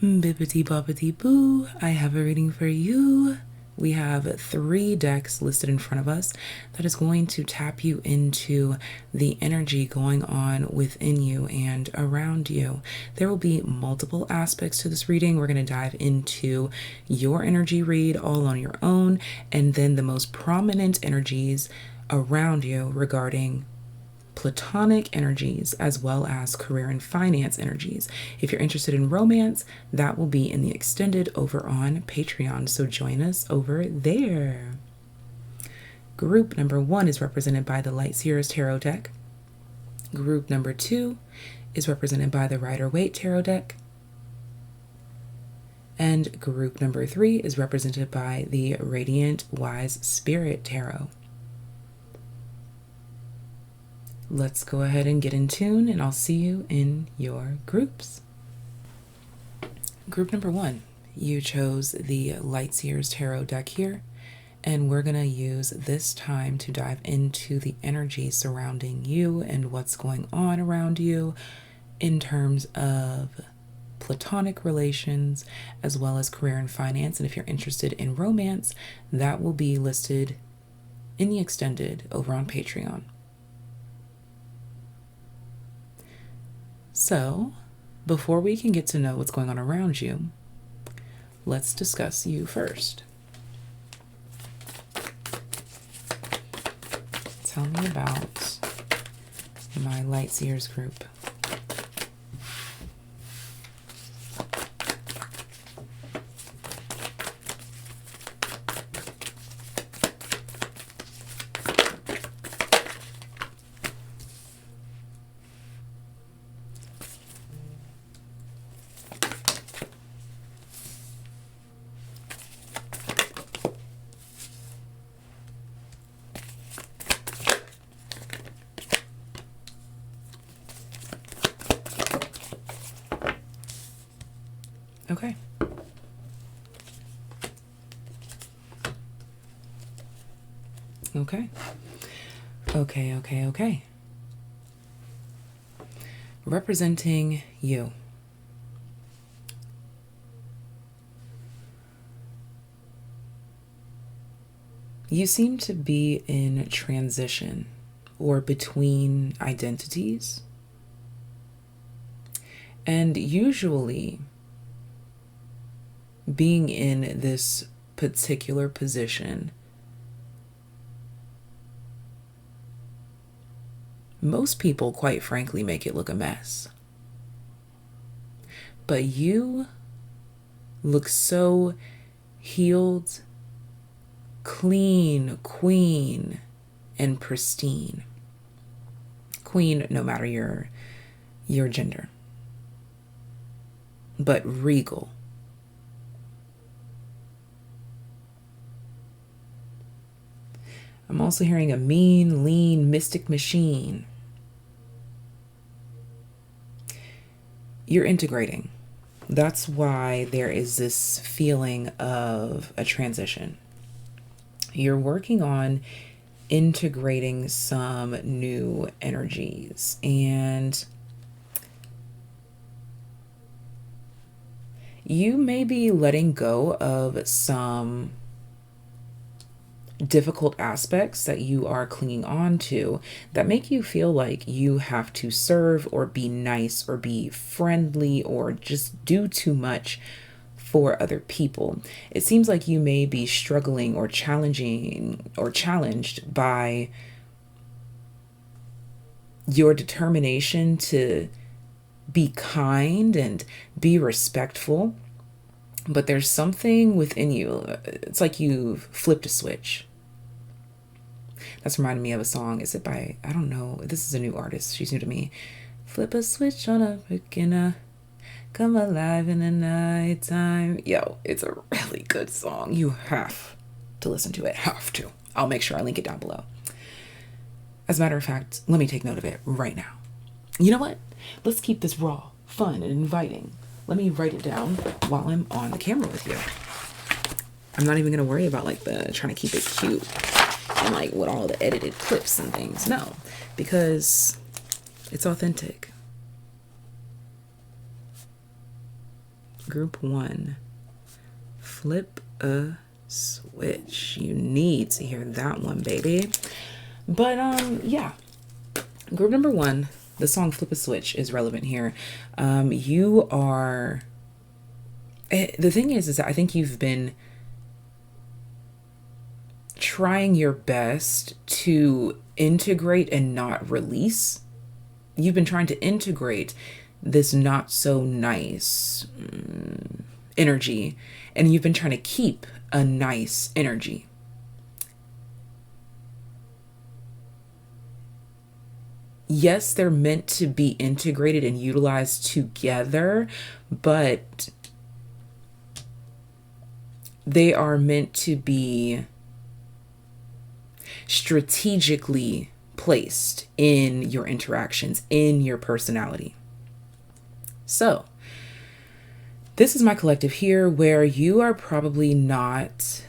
Bippity boppity boo, I have a reading for you. We have 3 decks listed in front of us that is going to tap you into the energy going on within you and around you. There will be multiple aspects to this reading. We're going to dive into your energy read all on your own, and then the most prominent energies around you regarding platonic energies as well as career and finance energies. If you're interested in romance, that will be in the extended over on Patreon, so join us over there. Group number 1 is represented by the Light Seers Tarot deck. Group number 2 is represented by the Rider-Waite Tarot deck. And group number 3 is represented by the Radiant Wise Spirit Tarot. Let's go ahead and get in tune, and I'll see you in your groups. Group number 1, you chose the Light Seers Tarot deck here, and we're going to use this time to dive into the energy surrounding you and what's going on around you in terms of platonic relations as well as career and finance. And if you're interested in romance, that will be listed in the extended over on Patreon. So, before we can get to know what's going on around you, let's discuss you first. Tell me about my Light Seers group. Okay. Okay. Representing you. You seem to be in transition or between identities. And usually, being in this particular position, most people, quite frankly, make it look a mess. But you look so healed, clean, queen, and pristine. Queen, no matter your gender. But regal. I'm also hearing a mean, lean, mystic machine. You're integrating. That's why there is this feeling of a transition. You're working on integrating some new energies, and you may be letting go of some difficult aspects that you are clinging on to that make you feel like you have to serve or be nice or be friendly or just do too much for other people. It seems like you may be struggling or challenging or challenged by your determination to be kind and be respectful. But there's something within you. It's like you've flipped a switch. That's reminding me of a song. Is it by, I don't know. This is a new artist. She's new to me. Flip a switch on a freaking come alive in the nighttime. Yo, it's a really good song. You have to listen to it. Have to. I'll make sure I link it down below. As a matter of fact, let me take note of it right now. You know what? Let's keep this raw, fun, and inviting. Let me write it down while I'm on the camera with you. I'm not even going to worry about like the trying to keep it cute and like with all the edited clips and things. No, because it's authentic. Group 1. Flip a switch. You need to hear that one, baby. But yeah. Group number 1, the song Flip a Switch is relevant here. You are... The thing is that I think you've been trying your best to integrate and not release. You've been trying to integrate this not so nice energy, and you've been trying to keep a nice energy. Yes, they're meant to be integrated and utilized together, but they are meant to be strategically placed in your interactions, in your personality. So, this is my collective here where you are probably not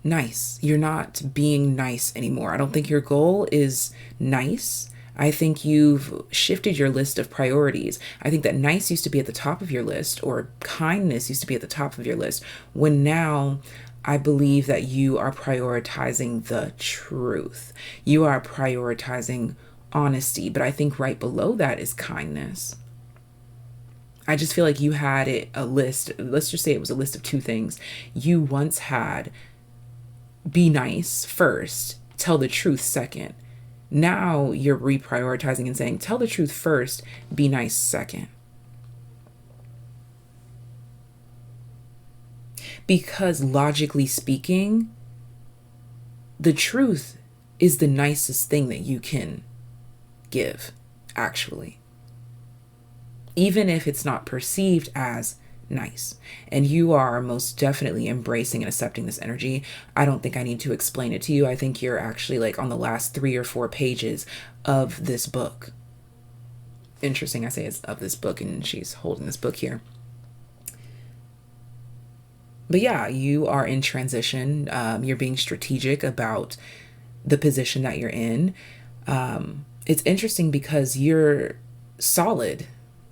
nice. You're not being nice anymore. I don't think your goal is nice. I think you've shifted your list of priorities. I think that nice used to be at the top of your list, or kindness used to be at the top of your list, when now I believe that you are prioritizing the truth. You are prioritizing honesty, but I think right below that is kindness. I just feel like you had a list. Let's just say it was a list of 2 things. You once had be nice first, tell the truth second. Now you're reprioritizing and saying, tell the truth first, be nice second. Because logically speaking, the truth is the nicest thing that you can give, actually. Even if it's not perceived as nice. And you are most definitely embracing and accepting this energy. I don't think I need to explain it to you. I think you're actually like on the last 3 or 4 pages of this book. Interesting, I say it's of this book, and she's holding this book here. But yeah, you are in transition. You're being strategic about the position that you're in. It's interesting because you're solid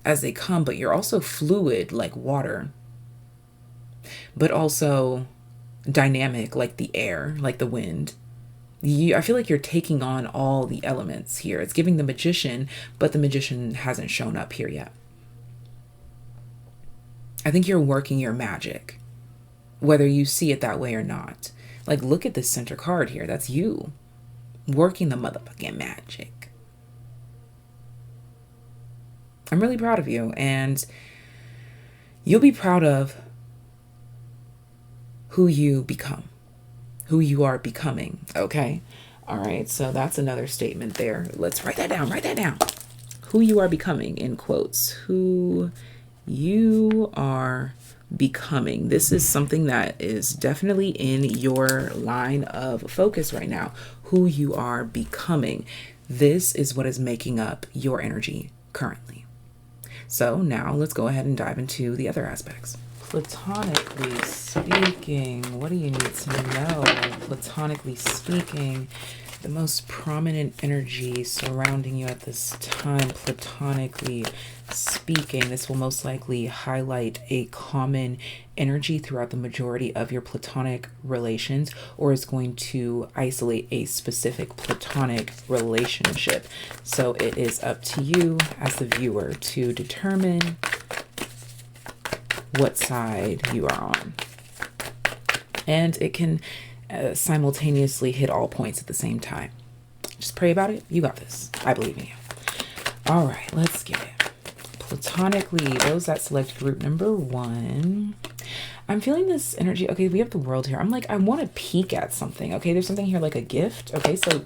as they come, but you're also fluid like water, but also dynamic like the air, like the wind. I feel like you're taking on all the elements here. It's giving the magician, but the magician hasn't shown up here yet. I think you're working your magic, whether you see it that way or not. Like, look at this center card here. That's you working the motherfucking magic. I'm really proud of you, and you'll be proud of who you become, who you are becoming. Okay. All right. So that's another statement there. Let's write that down. Write that down. Who you are becoming, in quotes, who you are becoming. This is something that is definitely in your line of focus right now. Who you are becoming. This is what is making up your energy currently. So now let's go ahead and dive into the other aspects. Platonically speaking, what do you need to know? Platonically speaking, the most prominent energy surrounding you at this time, platonically speaking, this will most likely highlight a common energy throughout the majority of your platonic relations, or is going to isolate a specific platonic relationship. So it is up to you as the viewer to determine what side you are on. And it can simultaneously hit all points at the same time. Just pray about it. You got this. I believe in you. All right, let's get it. Platonically, those that select group number 1. I'm feeling this energy. Okay, we have the world here. I'm like, I want to peek at something. Okay, there's something here like a gift. Okay, so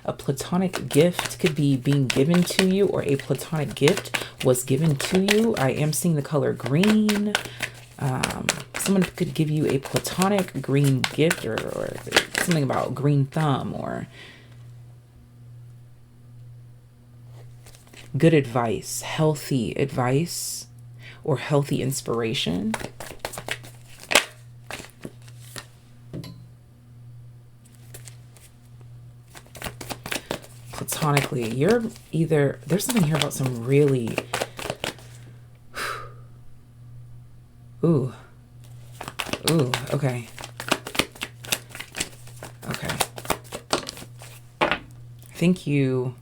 a platonic gift could be being given to you, or a platonic gift was given to you. I am seeing the color green. Someone could give you a platonic green gift, or something about green thumb, or good advice, or healthy inspiration. Platonically, you're either, there's something here about some really Ooh. Ooh, okay. Okay. I think you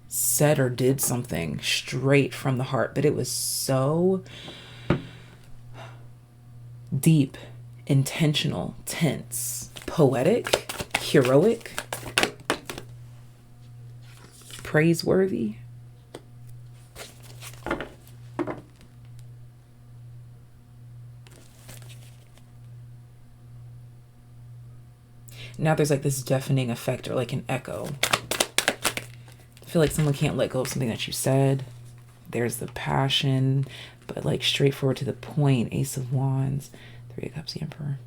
said or did something straight from the heart, but it was so deep, intentional, tense, poetic, heroic, praiseworthy. Now there's like this deafening effect or like an echo. I feel like someone can't let go of something that you said. There's the passion, but like straightforward to the point. Ace of Wands, Three of Cups, the Emperor.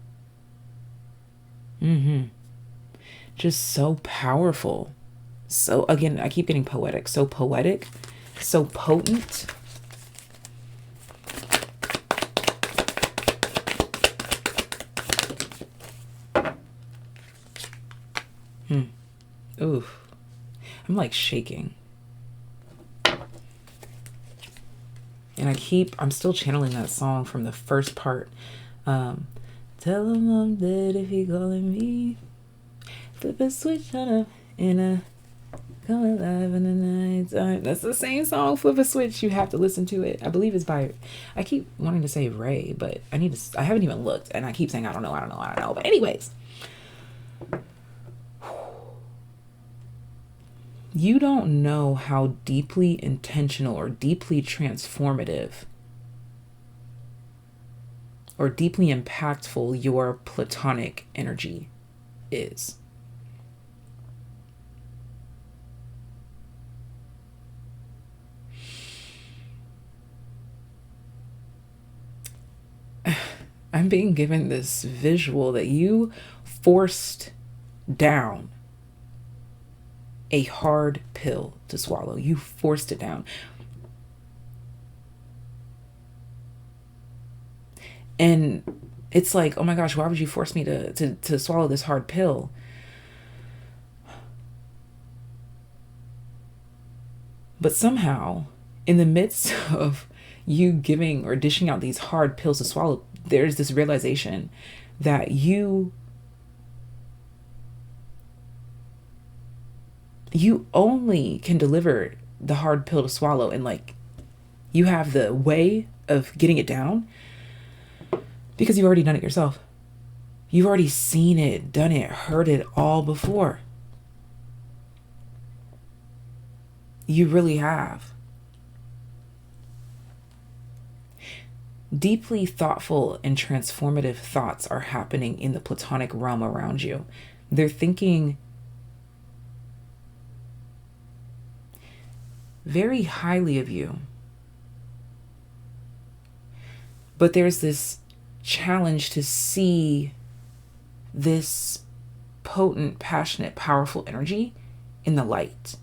Just so powerful. So, again, I keep getting poetic. So poetic, so potent. Ooh, I'm like shaking. And I'm still channeling that song from the first part. Tell him I'm dead if he calling me. Flip a switch on him in a come alive in the night time. That's the same song, Flip a Switch. You have to listen to it. I believe it's by, I keep wanting to say Ray, but I haven't even looked, and I keep saying I don't know. But anyways, you don't know how deeply intentional or deeply transformative or deeply impactful your platonic energy is. I'm being given this visual that you forced down a hard pill to swallow. You forced it down. And it's like, oh my gosh, why would you force me to swallow this hard pill? But somehow, in the midst of you giving or dishing out these hard pills to swallow, there's this realization that you only can deliver the hard pill to swallow, and like you have the way of getting it down because you've already done it yourself. You've already seen it, done it, heard it all before. You really have. Deeply thoughtful and transformative thoughts are happening in the platonic realm around you. They're thinking very highly of you. But there's this challenge to see this potent, passionate, powerful energy in the light.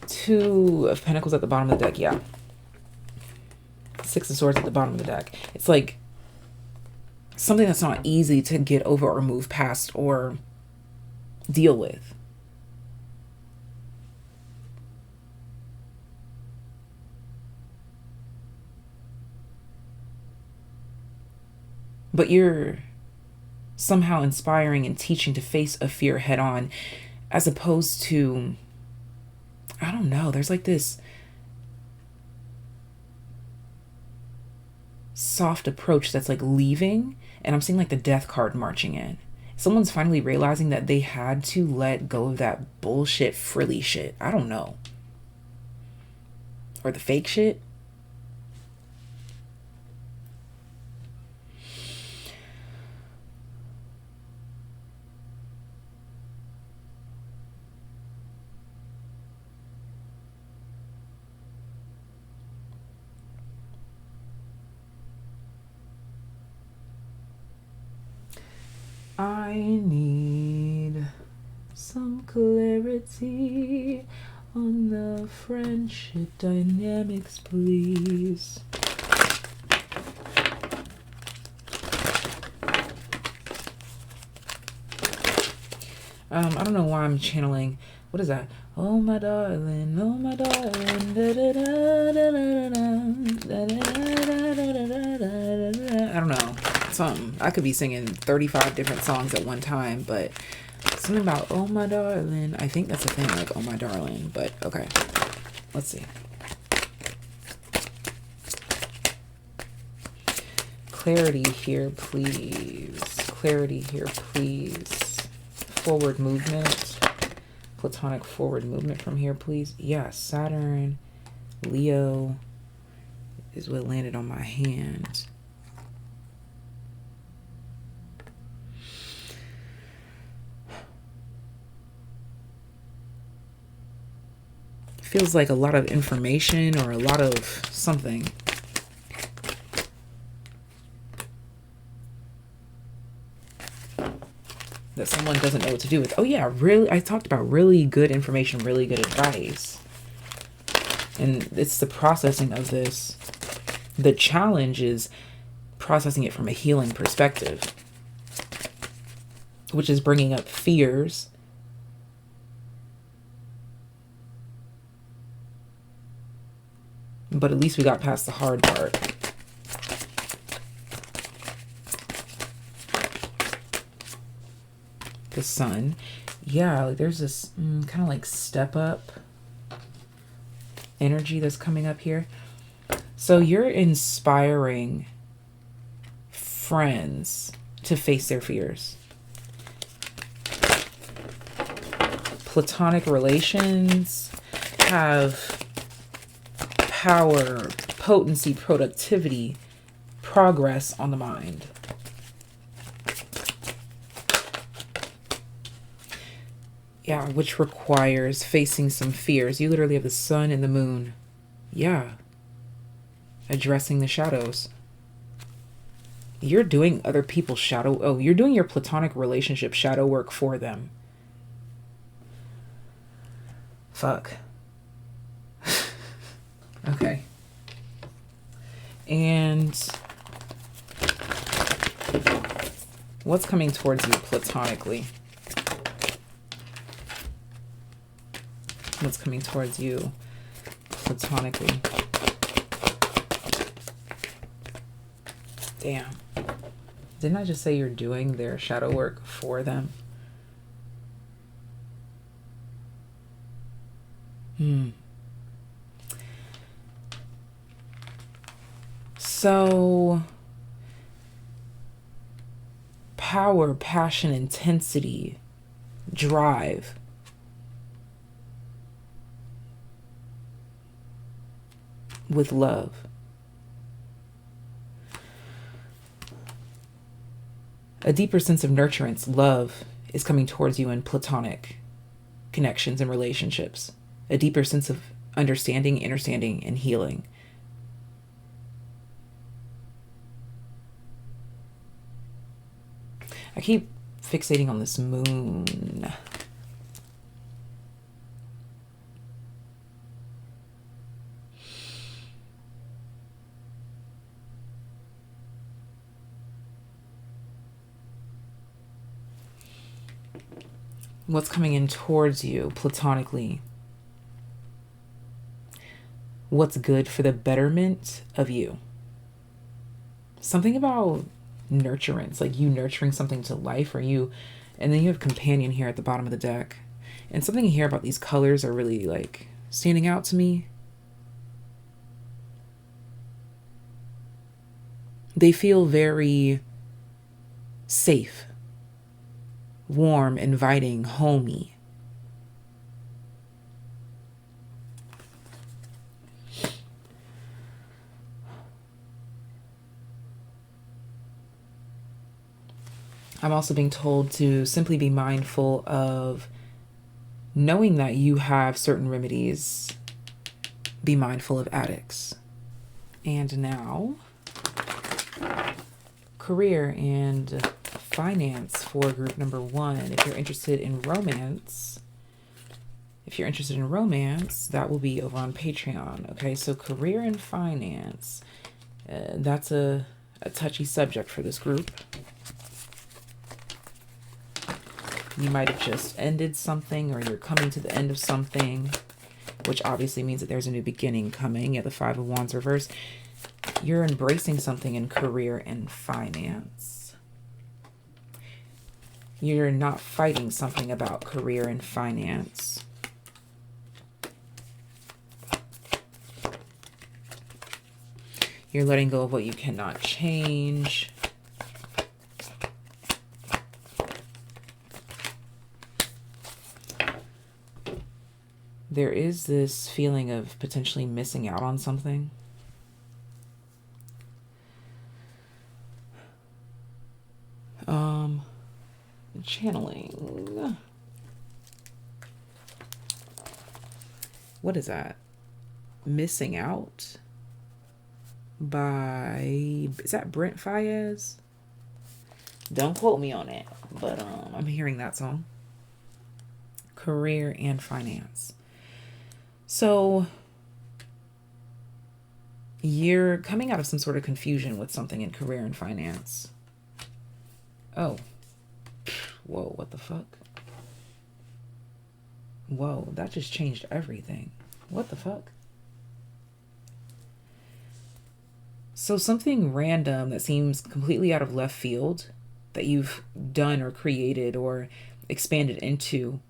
Two of Pentacles at the bottom of the deck, yeah. Six of Swords at the bottom of the deck. It's like something that's not easy to get over or move past or deal with. But you're somehow inspiring and teaching to face a fear head on, as opposed to, I don't know, there's like this soft approach that's like leaving, and I'm seeing like the death card marching in. Someone's finally realizing that they had to let go of that bullshit frilly shit. I don't know. Or the fake shit. I need some clarity on the friendship dynamics, please. I don't know why I'm channeling. What is that? Oh my darling, oh my darling. I don't know. Something. I could be singing 35 different songs at one time, but something about oh my darling. I think that's a thing, like oh my darling. But okay. Let's see. Clarity here, please. Clarity here, please. Forward movement. Platonic forward movement from here, please. Yeah, Saturn, Leo is what landed on my hand. Feels like a lot of information or a lot of something. That someone doesn't know what to do with. Oh yeah, really, I talked about really good information, really good advice. And it's the processing of this. The challenge is processing it from a healing perspective, which is bringing up fears. But at least we got past the hard part. The sun. Yeah, like there's this kind of like step up energy that's coming up here. So you're inspiring friends to face their fears. Platonic relations have power, potency, productivity, progress on the mind. Yeah, which requires facing some fears. You literally have the sun and the moon. Yeah. Addressing the shadows. You're doing other people's shadow. Oh, you're doing your platonic relationship shadow work for them. Fuck. Okay. And what's coming towards you platonically? What's coming towards you platonically? Damn. Didn't I just say you're doing their shadow work for them? So, power, passion, intensity, drive. With love. A deeper sense of nurturance, love, is coming towards you in platonic connections and relationships. A deeper sense of understanding, understanding, and healing. I keep fixating on this moon. What's coming in towards you platonically? What's good for the betterment of you? Something about nurturance, like you nurturing something to life, or you, and then you have companion here at the bottom of the deck. And something here about these colors are really like standing out to me. They feel very safe, warm, inviting, homey. I'm also being told to simply be mindful of knowing that you have certain remedies. Be mindful of addicts. And now, career and finance for group number 1. If you're interested in romance, that will be over on Patreon. Okay, so career and finance, that's a touchy subject for this group. You might have just ended something, or you're coming to the end of something, which obviously means that there's a new beginning coming. Yeah, the Five of Wands reversed. You're embracing something in career and finance. You're not fighting something about career and finance. You're letting go of what you cannot change. There is this feeling of potentially missing out on something. Channeling. What is that? Missing out by, is that Brent Faiyaz? Don't quote me on it, but I'm hearing that song. Career and finance. So you're coming out of some sort of confusion with something in career and finance. Oh. Whoa, what the fuck? Whoa, that just changed everything. What the fuck? So something random that seems completely out of left field that you've done or created or expanded into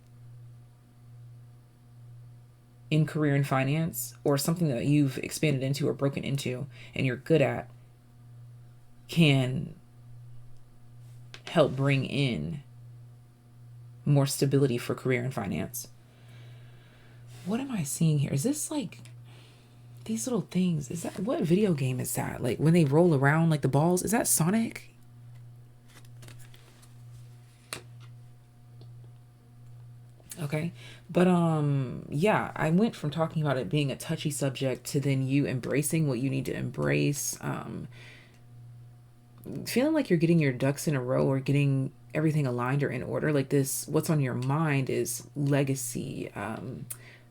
in career and finance, or something that you've expanded into or broken into and you're good at, can help bring in more stability for career and finance. What am I seeing here? Is this like these little things? Is that, what video game is that? Like when they roll around like the balls? Is that Sonic? Okay. But yeah, I went from talking about it being a touchy subject to then you embracing what you need to embrace. Feeling like you're getting your ducks in a row or getting everything aligned or in order. Like this, what's on your mind is legacy,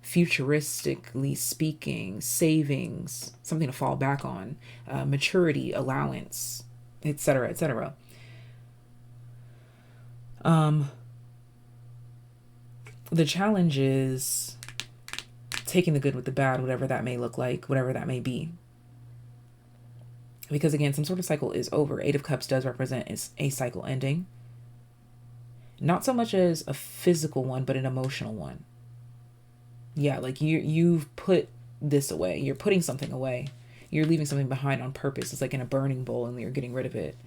futuristically speaking, savings, something to fall back on, maturity, allowance, etc., etc. The challenge is taking the good with the bad, whatever that may look like, whatever that may be. Because again, some sort of cycle is over. Eight of Cups does represent a cycle ending. Not so much as a physical one, but an emotional one. Yeah, like you've put this away. You're putting something away. You're leaving something behind on purpose. It's like in a burning bowl and you're getting rid of it.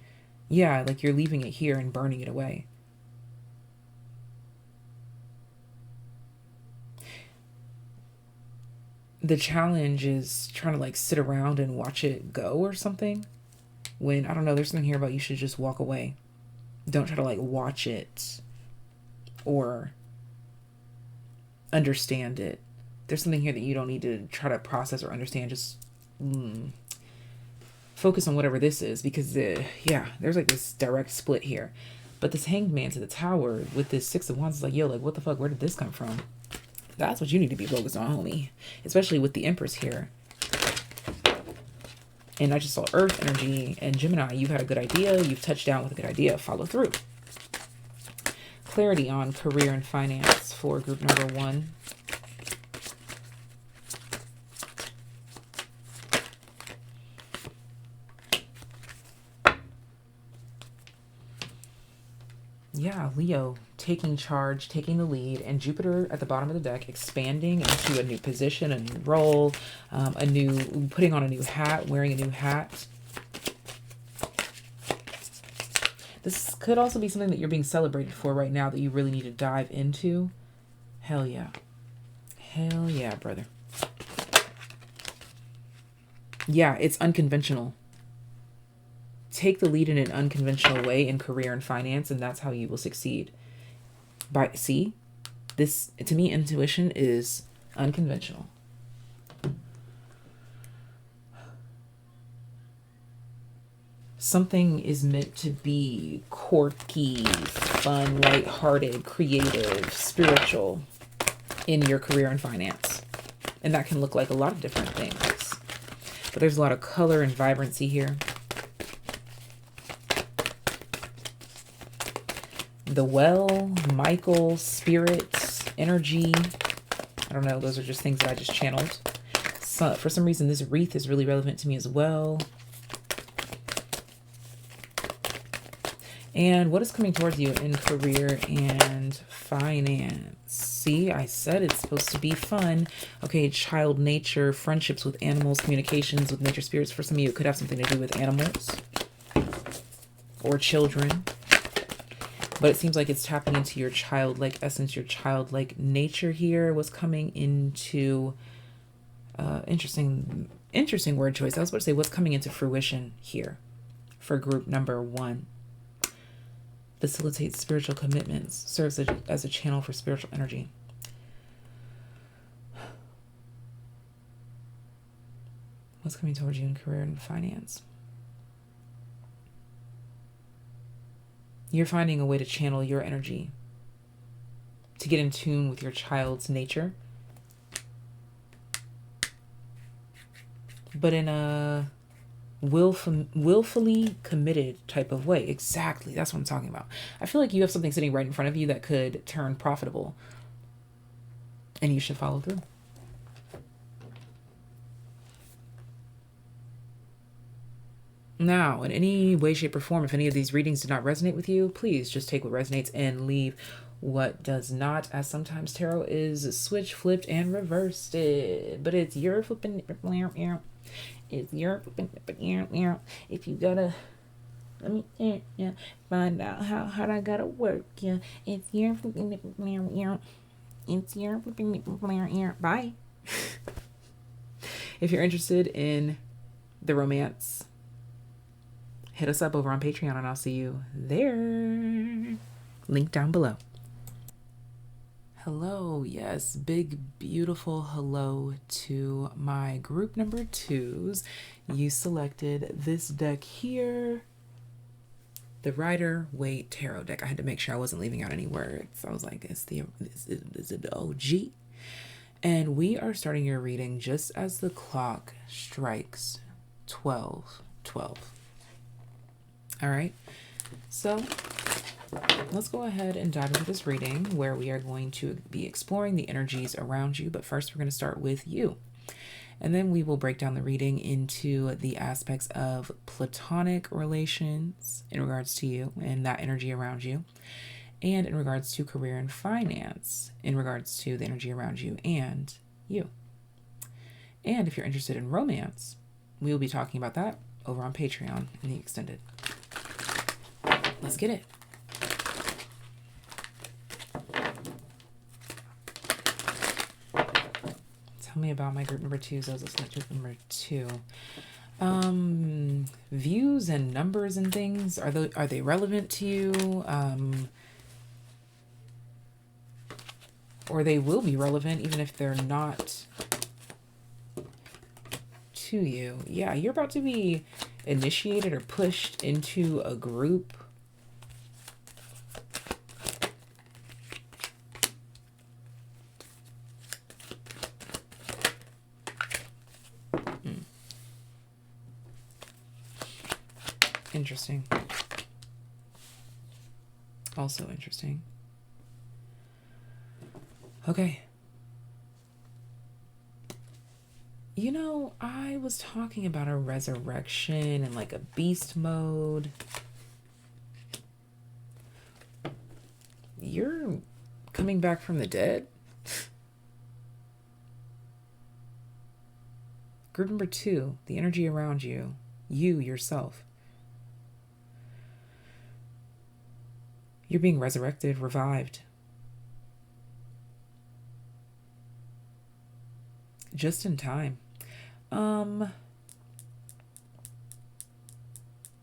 Yeah, like you're leaving it here and burning it away. The challenge is trying to like sit around and watch it go or something. When, I don't know, there's something here about you should just walk away. Don't try to like watch it or understand it. There's something here that you don't need to try to process or understand. Just focus on whatever this is, because yeah, there's like this direct split here. But this Hanged Man to the Tower with this Six of Wands is like, yo, like what the fuck, where did this come from? That's what you need to be focused on, homie. Especially with the Empress here. And I just saw Earth energy and Gemini. You've had a good idea. You've touched down with a good idea. Follow through. Clarity on career and finance for group number 1. Yeah, Leo, taking charge, taking the lead, and Jupiter at the bottom of the deck, expanding into a new position, a new role, putting on a new hat, wearing a new hat. This could also be something that you're being celebrated for right now that you really need to dive into. Hell yeah. Hell yeah, brother. Yeah, it's unconventional. Take the lead in an unconventional way in career and finance, and that's how you will succeed. See, this, to me, intuition is unconventional. Something is meant to be quirky, fun, lighthearted, creative, spiritual in your career and finance. And that can look like a lot of different things. But there's a lot of color and vibrancy here. the well, Michael, spirit, energy. I don't know. Those are just things that I just channeled. So, for some reason, this wreath is really relevant to me as well. And what is coming towards you in career and finance? See, I said it's supposed to be fun. Okay, child nature, friendships with animals, communications with nature spirits. For some of you, it could have something to do with animals or children. But it seems like it's tapping into your childlike essence, your childlike nature here. What's coming into... interesting word choice. I was about to say what's coming into fruition here for group number 1. Facilitates spiritual commitments, serves as a channel for spiritual energy. What's coming towards you in career and finance? You're finding a way to channel your energy, to get in tune with your child's nature, but in a willfully committed type of way. Exactly. That's what I'm talking about. I feel like you have something sitting right in front of you that could turn profitable, and you should follow through. Now, in any way, shape, or form, if any of these readings did not resonate with you, please just take what resonates and leave what does not, as sometimes tarot is switch, flipped, and reversed it. But it's your flipping... It's your... If you gotta... Let me find out how hard I gotta work. Yeah, it's your... It's your... Bye. If you're interested in the romance, hit us up over on Patreon and I'll see you there. Link down below. Hello, yes, big, beautiful hello to my group number 2s. You selected this deck here, the Rider-Waite Tarot deck. I had to make sure I wasn't leaving out any words. I was like, is it the OG? And we are starting your reading just as the clock strikes 12:12. All right, so let's go ahead and dive into this reading where we are going to be exploring the energies around you. But first, we're going to start with you. And then we will break down the reading into the aspects of platonic relations in regards to you and that energy around you, and in regards to career and finance in regards to the energy around you and you. And if you're interested in romance, we will be talking about that over on Patreon in the extended. Let's get it. Tell me about my group number 2s. I was listening to group number 2. Views and numbers and things, are they relevant to you? Or they will be relevant even if they're not to you. Yeah, you're about to be initiated or pushed into a group. Interesting. Also interesting. Okay. You know, I was talking about a resurrection and like a beast mode. You're coming back from the dead? Group number 2, the energy around you, you yourself. You're being resurrected, revived. Just in time.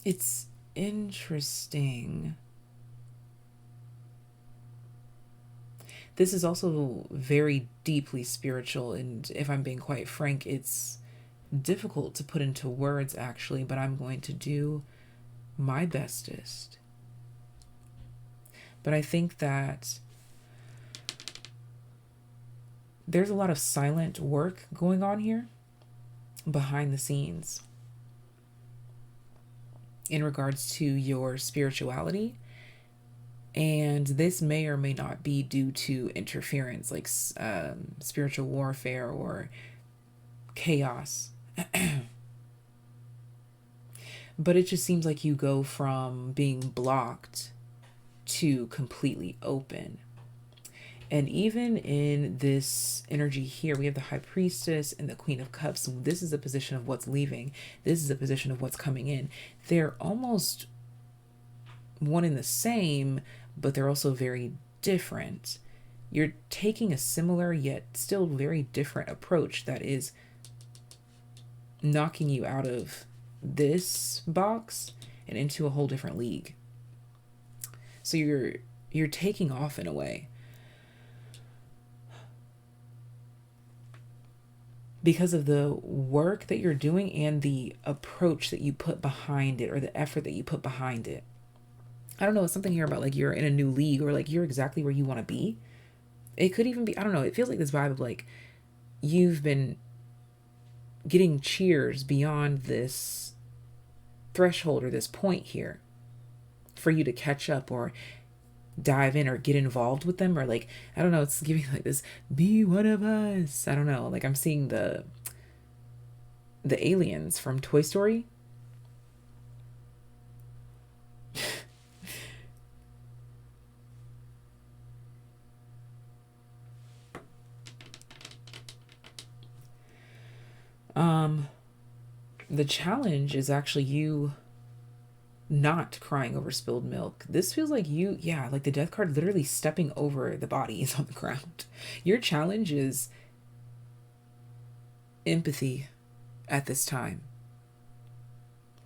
It's interesting. This is also very deeply spiritual, and if I'm being quite frank, it's difficult to put into words actually, but I'm going to do my bestest. But I think that there's a lot of silent work going on here behind the scenes in regards to your spirituality And this may or may not be due to interference, like spiritual warfare or chaos. But it just seems like you go from being blocked to completely open. And even in this energy here, we have the High Priestess and the Queen of Cups. This is a position of what's leaving. This is a position of what's coming in. They're almost one and the same, but they're also very different. You're taking a similar yet still very different approach that is knocking you out of this box and into a whole different league. So you're taking off in a way. Because of the work that you're doing and the approach that you put behind it, or the effort that you put behind it. I don't know, it's something here about like you're in a new league, or like you're exactly where you want to be. It could even be, I don't know, it feels like this vibe of like you've been getting cheers beyond this threshold or this point here for you to catch up or dive in or get involved with them, or like, I don't know, it's giving like this be one of us. I don't know, like I'm seeing the aliens from Toy Story. The challenge is actually you not crying over spilled milk. This feels like you, yeah, like the death card literally stepping over the bodies on the ground. Your challenge is empathy at this time,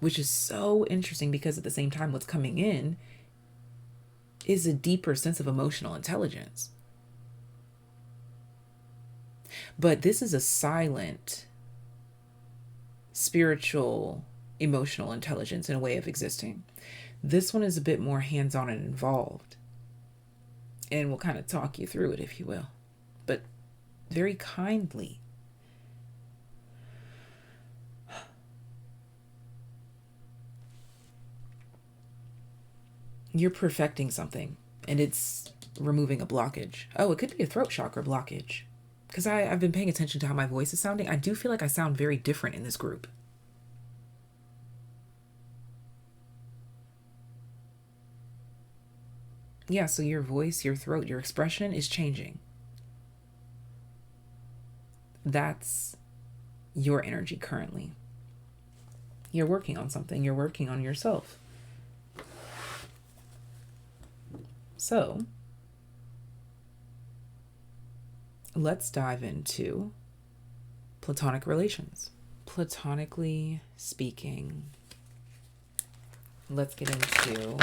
which is so interesting because at the same time, what's coming in is a deeper sense of emotional intelligence. But this is a silent, spiritual, emotional intelligence in a way of existing. This one is a bit more hands-on and involved. And we'll kind of talk you through it, if you will. But very kindly. You're perfecting something, and it's removing a blockage. Oh, it could be a throat chakra blockage. Because I've been paying attention to how my voice is sounding. I do feel like I sound very different in this group. Yeah, so your voice, your throat, your expression is changing. That's your energy currently. You're working on something. You're working on yourself. So, let's dive into platonic relations. Platonically speaking, let's get into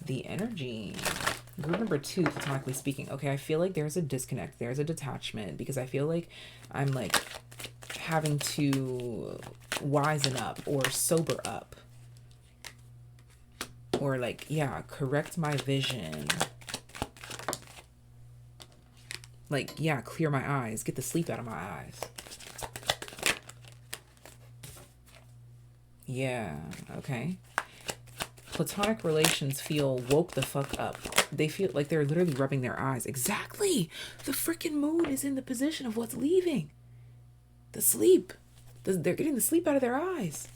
the energy. Group number 2, platonically speaking. Okay, I feel like there's a disconnect. There's a detachment because I feel like I'm like having to wisen up or sober up. Or like, yeah, correct my vision. Like, yeah, clear my eyes. Get the sleep out of my eyes. Yeah, okay. Platonic relations feel woke the fuck up. They feel like they're literally rubbing their eyes. Exactly. The freaking moon is in the position of what's leaving. The sleep. They're getting the sleep out of their eyes.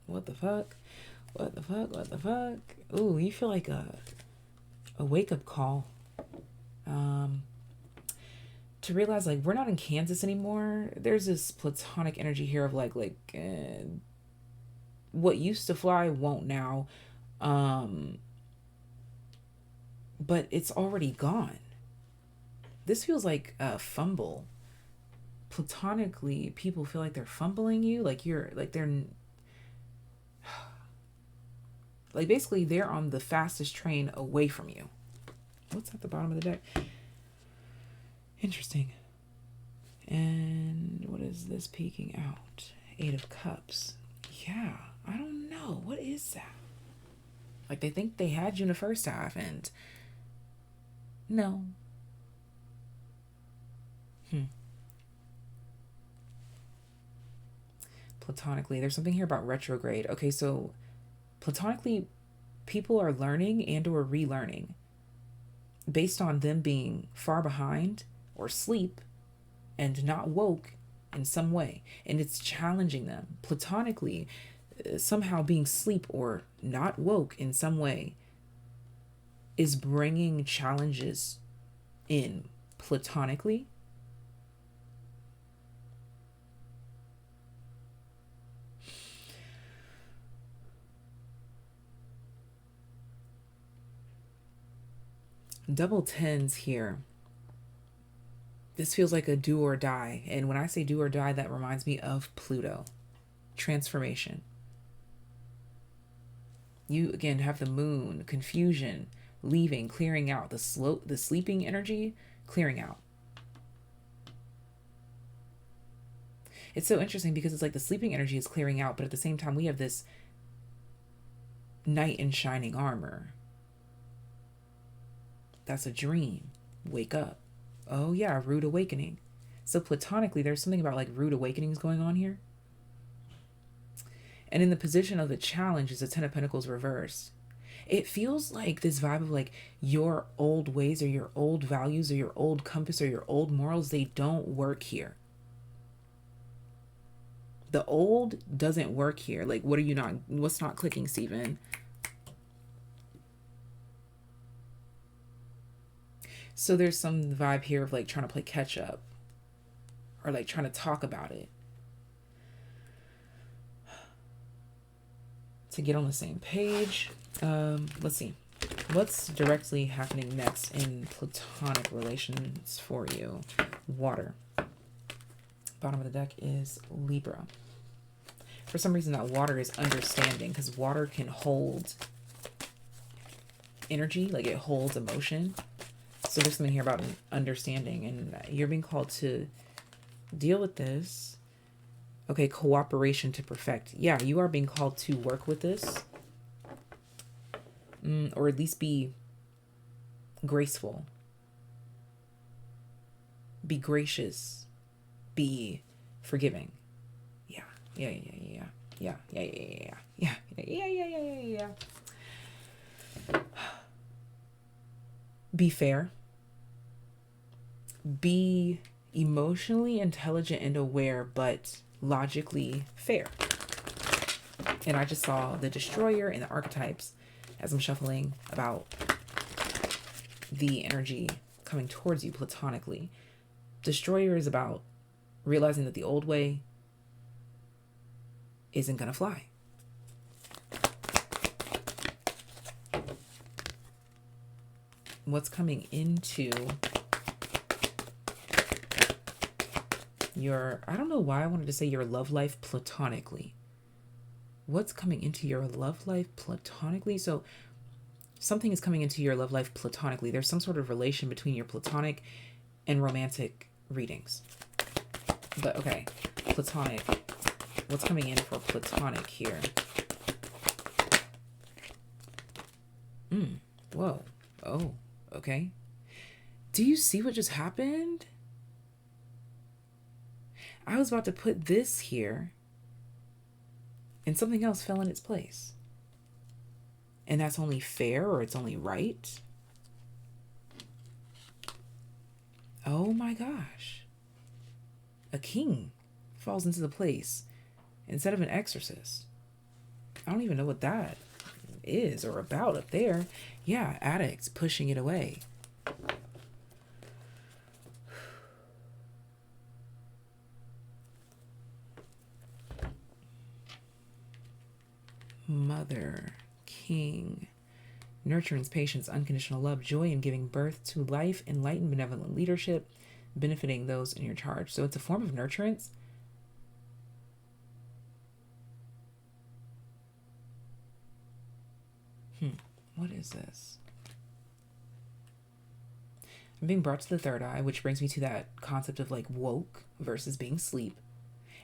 What the fuck? What the fuck? What the fuck? Ooh, you feel like a wake-up call. To realize like we're not in Kansas anymore. There's this platonic energy here of like what used to fly won't now. But it's already gone. This feels like a fumble. Platonically, people feel like they're fumbling you, like you're like they're like basically they're on the fastest train away from you. What's at the bottom of the deck? Interesting. And what is this peeking out? 8 of Cups. Yeah, I don't know. What is that? Like they think they had you in the first half and no. Platonically, there's something here about retrograde. Okay, so platonically, people are learning and or relearning based on them being far behind or asleep and not woke in some way, and it's challenging them. Platonically, somehow being asleep or not woke in some way is bringing challenges in platonically. Double tens here. This feels like a do or die. And when I say do or die, that reminds me of Pluto. Transformation. You, again, have the moon, confusion, leaving, clearing out. The sleeping energy, clearing out. It's so interesting because it's like the sleeping energy is clearing out, but at the same time, we have this knight in shining armor. That's a dream. Wake up. Oh yeah, rude awakening. So platonically, there's something about like rude awakenings going on here. And in the position of the challenge is the Ten of Pentacles reversed. It feels like this vibe of like your old ways or your old values or your old compass or your old morals, they don't work here. The old doesn't work here. Like, what's not clicking, Stephen? So there's some vibe here of like trying to play catch up or like trying to talk about it to get on the same page. Let's see. What's directly happening next in platonic relations for you? Water. Bottom of the deck is Libra. For some reason, that water is understanding because water can hold energy, like it holds emotion. So there's something here about understanding, and you're being called to deal with this. Okay, cooperation to perfect. Yeah, you are being called to work with this. Or at least be graceful. Be gracious. Be forgiving. Yeah. Be fair. Be emotionally intelligent and aware, but logically fair. And I just saw the Destroyer and the archetypes as I'm shuffling about the energy coming towards you platonically. Destroyer is about realizing that the old way isn't gonna fly. What's coming into your, I don't know why I wanted to say your love life platonically. What's coming into your love life platonically? So something is coming into your love life platonically. There's some sort of relation between your platonic and romantic readings. But okay, platonic. What's coming in for platonic here? Whoa. Oh, okay. Do you see what just happened? I was about to put this here and something else fell in its place. And that's only fair, or it's only right. Oh my gosh. A king falls into the place instead of an exorcist. I don't even know what that is or about up there. Yeah, addicts pushing it away. Mother, king, nurturance, patience, unconditional love, joy in giving birth to life, enlightened, benevolent leadership, benefiting those in your charge. So it's a form of nurturance. What is this? I'm being brought to the third eye, which brings me to that concept of like woke versus being asleep.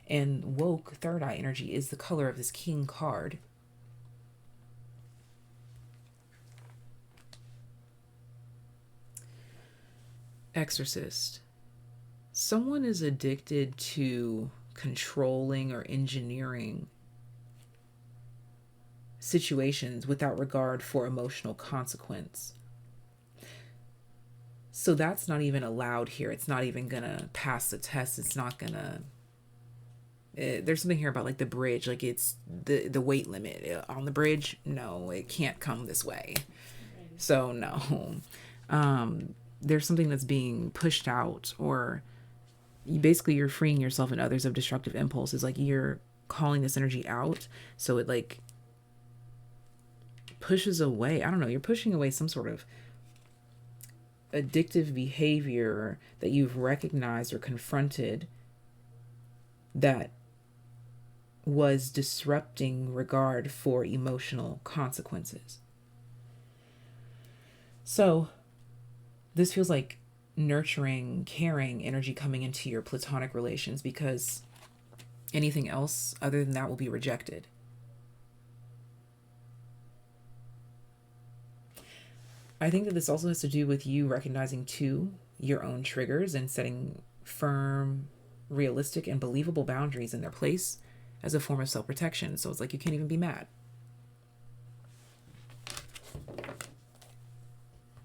And woke, third eye energy is the color of this king card. Exorcist. Someone is addicted to controlling or engineering situations without regard for emotional consequence. So that's not even allowed here. It's not even gonna pass the test. It's not gonna, there's something here about like the bridge, like it's the weight limit on the bridge. No, it can't come this way. So no, there's something that's being pushed out, or you're freeing yourself and others of destructive impulses. Like you're calling this energy out, so it like pushes away. I don't know. You're pushing away some sort of addictive behavior that you've recognized or confronted that was disrupting regard for emotional consequences. So this feels like nurturing, caring energy coming into your platonic relations, because anything else other than that will be rejected. I think that this also has to do with you recognizing too your own triggers and setting firm, realistic, and believable boundaries in their place as a form of self-protection. So it's like you can't even be mad.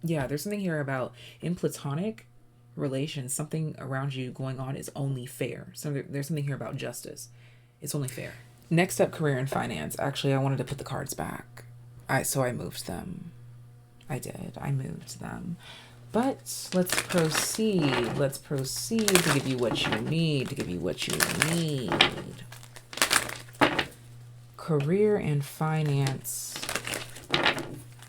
Yeah, there's something here about in platonic relations, something around you going on is only fair. So there's something here about justice. It's only fair. Next up, career and finance. Actually, I wanted to put the cards back. So I moved them. I moved them. But let's proceed. Let's proceed to give you what you need. Career and finance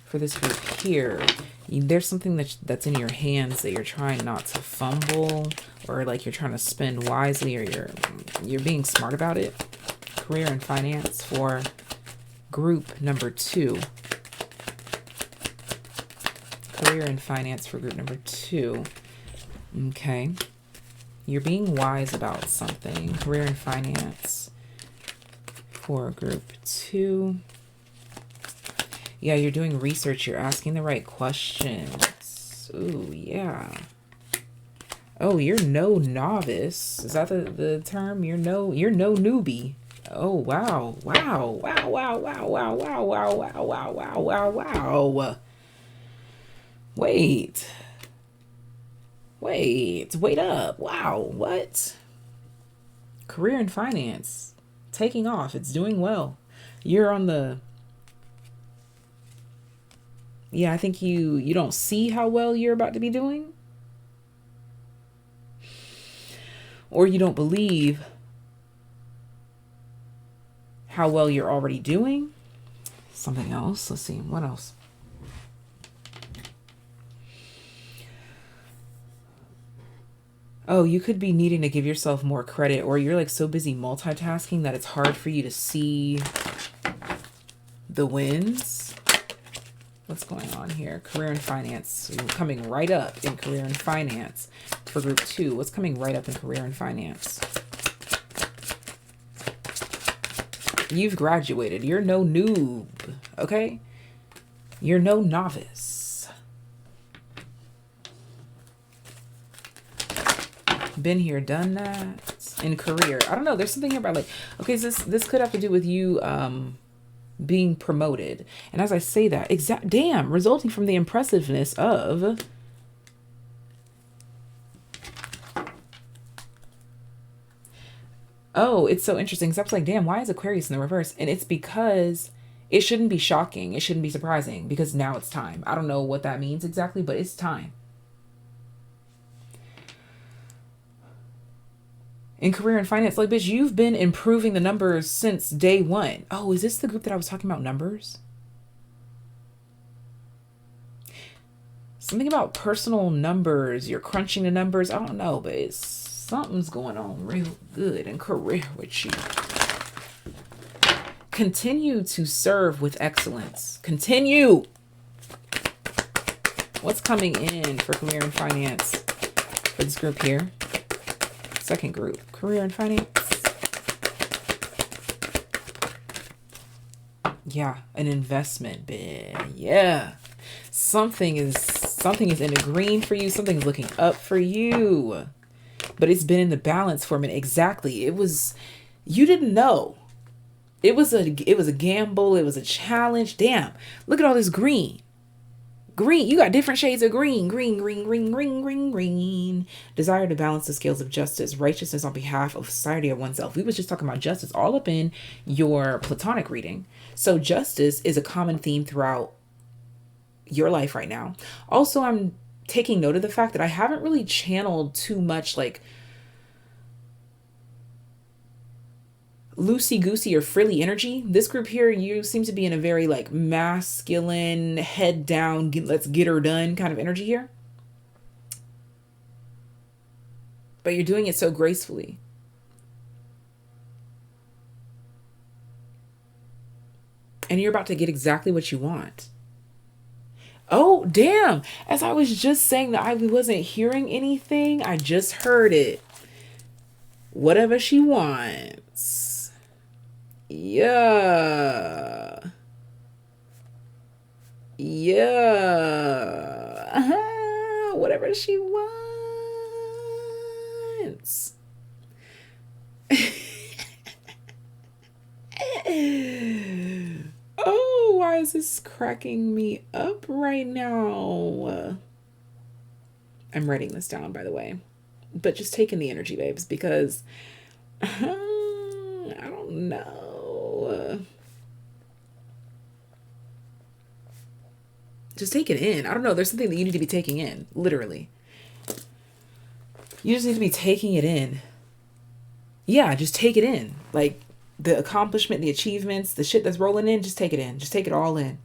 for this group here. There's something that's in your hands that you're trying not to fumble, or like you're trying to spend wisely, or you're being smart about it. Career and finance for group number 2. Career and finance for group number 2. Okay. You're being wise about something. Career and finance for group 2. Yeah, you're doing research. You're asking the right questions. Ooh, yeah. Oh, you're no novice. Is that the term? You're no newbie. Oh, wow. Wow. Wow, wow, wow, wow, wow, wow, wow, wow, wow, wow, wow. Wait up. Wow, what? Career and finance. Taking off. It's doing well. You're on the... Yeah, I think you don't see how well you're about to be doing. Or you don't believe how well you're already doing. Something else. Let's see. What else? Oh, you could be needing to give yourself more credit, or you're like so busy multitasking that it's hard for you to see the wins. What's going on here? Career and finance. Coming right up in career and finance for group 2. What's coming right up in career and finance? You've graduated. You're no noob, okay? You're no novice. Been here, done that. In career. I don't know. There's something here about like, okay, so this could have to do with you being promoted. And as I say that, resulting from the impressiveness of oh, it's so interesting. Because I was like, damn, why is Aquarius in the reverse? And it's because it shouldn't be shocking. It shouldn't be surprising, because now it's time. I don't know what that means exactly, but it's time. In career and finance, like, bitch, you've been improving the numbers since day 1. Oh, is this the group that I was talking about numbers? Something about personal numbers. You're crunching the numbers. I don't know, but something's going on real good in career with you. Continue to serve with excellence. Continue. What's coming in for career and finance for this group here? Second group, career and finance. Yeah, an investment bid. Yeah. Something is in the green for you. Something's looking up for you. but it's been in the balance for a minute. Exactly. It was, you didn't know. It was a gamble. It was a challenge. Damn. Look at all this green. Green. You got different shades of green. Green, green, green, green, green, green. Desire to balance the scales of justice, righteousness on behalf of society or oneself. We was just talking about justice all up in your platonic reading. So justice is a common theme throughout your life right now. Also, I'm taking note of the fact that I haven't really channeled too much like loosey-goosey or frilly energy. This group here, you seem to be in a very like masculine, head down, let's get her done kind of energy here. But you're doing it so gracefully. And you're about to get exactly what you want. Oh, damn. As I was just saying that I wasn't hearing anything, I just heard it. Whatever she wants. Yeah. Yeah. Whatever she wants. Oh, why is this cracking me up right now? I'm writing this down, by the way. But just taking the energy, babes, because I don't know. Just take it in. I don't know. There's something that you need to be taking in, literally. You just need to be taking it in. Yeah, just take it in. Like the accomplishment, the achievements, the shit that's rolling in, just take it in. Just take it all in.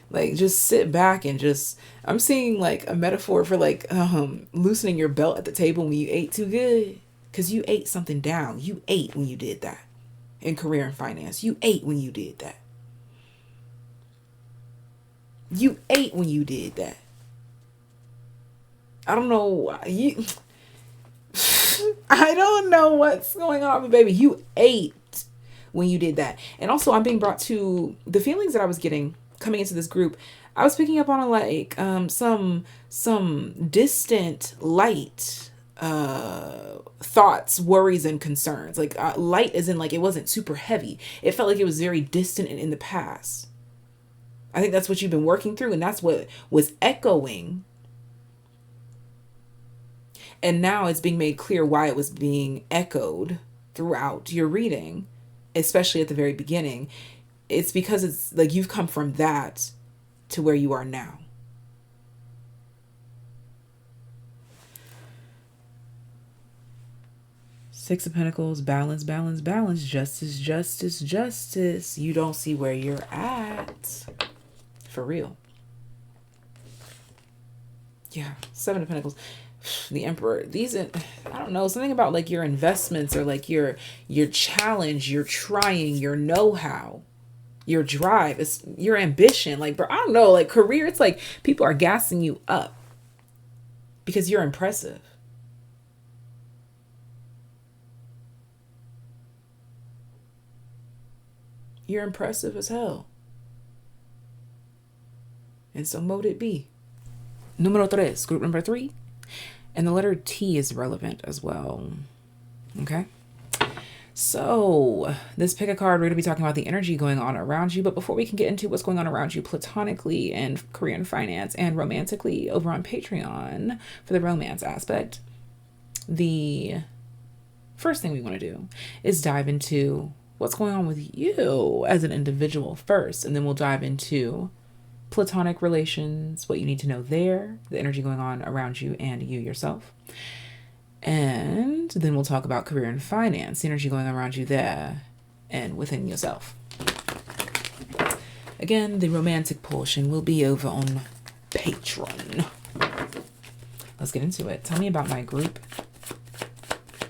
Like, just sit back and just, I'm seeing like a metaphor for like loosening your belt at the table when you ate too good. Because you ate something down. You ate when you did that. In career and finance. You ate when you did that. You ate when you did that. I don't know why you... I don't know what's going on, but baby, you ate when you did that. And also, I'm being brought to the feelings that I was getting coming into this group. I was picking up on a like some distant light thoughts, worries, and concerns. Like light as in like it wasn't super heavy. It felt like it was very distant and in the past. I think that's what you've been working through, and that's what was echoing. And now it's being made clear why it was being echoed throughout your reading, especially at the very beginning. It's because it's like you've come from that to where you are now. Six of Pentacles, balance, balance, balance, justice, justice, justice. You don't see where you're at. For real. Yeah, Seven of Pentacles. The Emperor. These, I don't know, something about like your investments or like your challenge, your trying, your know-how, your drive, it's your ambition. Like, bro, I don't know, like career, it's like people are gassing you up because you're impressive. You're impressive as hell. And so mote it be. Número tres, group number 3. And the letter T is relevant as well. Okay. So this pick a card, we're going to be talking about the energy going on around you. But before we can get into what's going on around you platonically and Korean finance and romantically over on Patreon for the romance aspect, the first thing we want to do is dive into what's going on with you as an individual first. And then we'll dive into platonic relations, what you need to know there, the energy going on around you and you yourself. And then we'll talk about career and finance, the energy going on around you there and within yourself. Again, the romantic portion will be over on Patreon. Let's get into it. Tell me about my group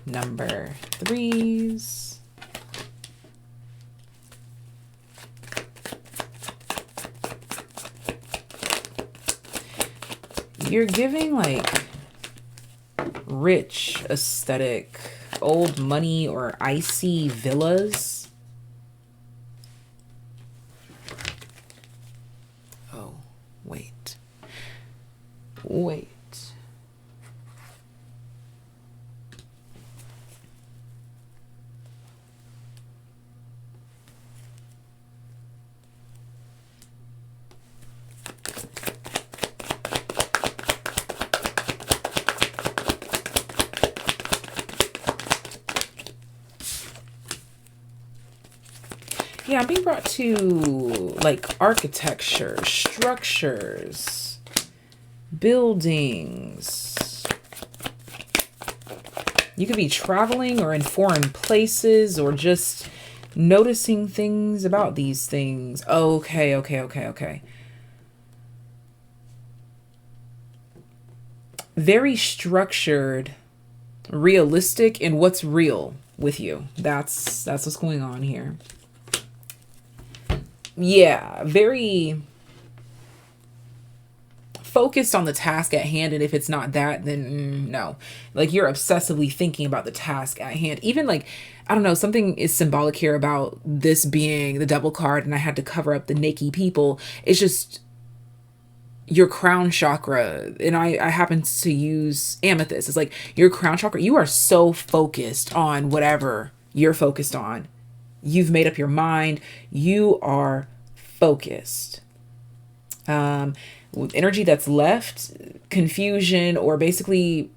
number 3s. You're giving like rich, aesthetic, old money or icy villas. Oh, wait. Yeah, I'm being brought to like architecture, structures, buildings. You could be traveling or in foreign places or just noticing things about these things. Okay. Very structured, realistic in what's real with you. That's what's going on here. Yeah, very focused on the task at hand, and if it's not that, then no. Like, you're obsessively thinking about the task at hand. Even like, I don't know, something is symbolic here about this being the devil card, and I had to cover up the naked people. It's just your crown chakra, and I happen to use amethyst. It's like your crown chakra, you are so focused on whatever you're focused on. You've made up your mind. You are focused. Energy that's left, confusion, or basically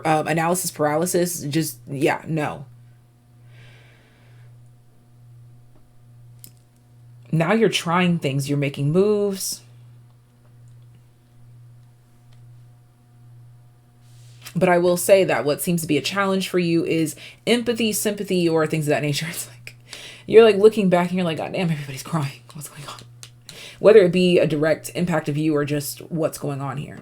analysis paralysis, just, yeah, no. Now you're trying things, you're making moves. But I will say that what seems to be a challenge for you is empathy, sympathy, or things of that nature. It's like, you're like looking back and you're like, God damn, everybody's crying. What's going on? Whether it be a direct impact of you or just what's going on here.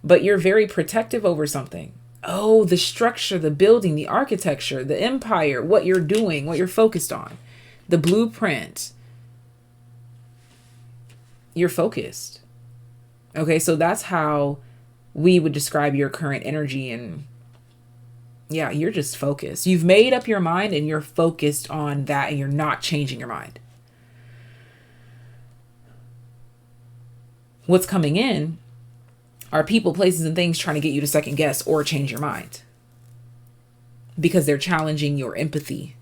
But you're very protective over something. Oh, the structure, the building, the architecture, the empire, what you're doing, what you're focused on, the blueprint. You're focused. Okay, so that's how we would describe your current energy. And yeah, you're just focused. You've made up your mind and you're focused on that, and you're not changing your mind. What's coming in are people, places, and things trying to get you to second guess or change your mind because they're challenging your empathy.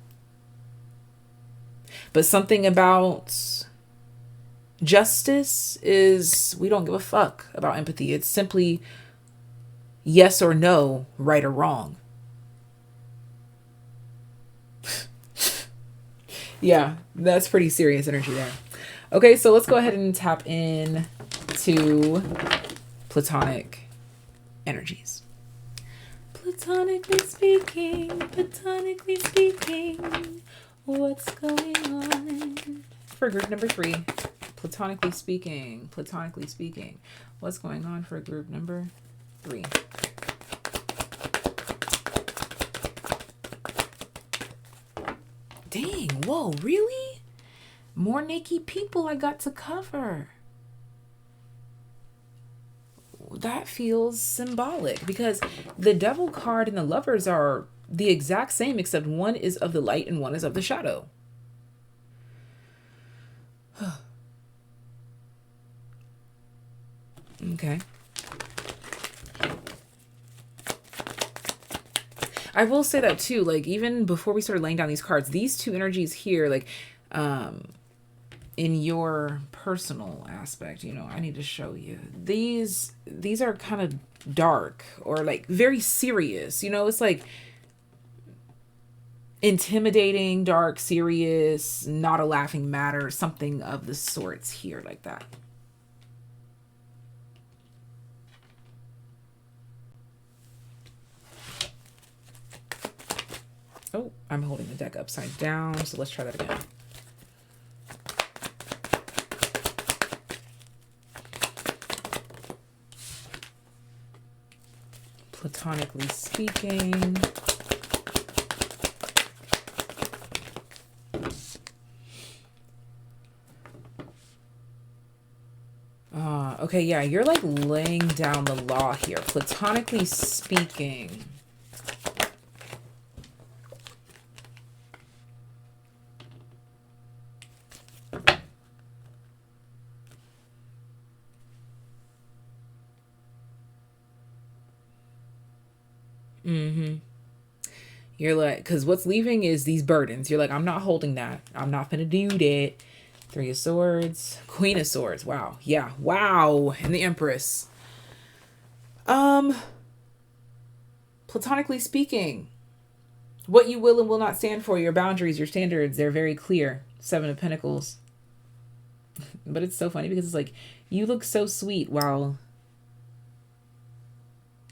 But something about justice is, we don't give a fuck about empathy. It's simply yes or no, right or wrong. Yeah, that's pretty serious energy there. Okay, so let's go ahead and tap in to platonic energies. Platonically speaking, what's going on? For group number 3, platonically speaking, what's going on for group number 3? Dang, whoa, really? More naked people I got to cover. That feels symbolic because the devil card and the lovers are the exact same, except one is of the light and one is of the shadow. Okay. I will say that too, like, even before we started laying down these cards, these two energies here, like, in your personal aspect, you know, I need to show you. These are kind of dark or like very serious, you know, it's like intimidating, dark, serious, not a laughing matter, something of the sorts here, like that. Oh, I'm holding the deck upside down, so let's try that again. Platonically speaking. Okay, yeah, you're like laying down the law here. Platonically speaking. You're like, because what's leaving is these burdens. You're like, I'm not holding that. I'm not gonna do that. 3 of Swords, Queen of Swords. Wow. Yeah. Wow. And the Empress. Platonically speaking, What you will and will not stand for, your boundaries, your standards, they're very clear. 7 of Pentacles. But it's so funny because it's like, you look so sweet while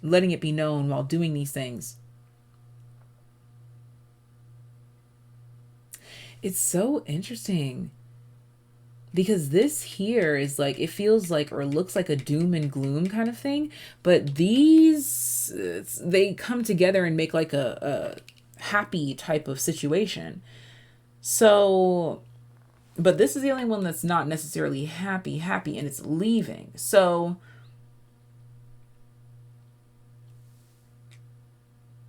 letting it be known, while doing these things. It's so interesting because this here is like, it feels like, or looks like a doom and gloom kind of thing. But these, they come together and make like a happy type of situation. So, but this is the only one that's not necessarily happy, and it's leaving. So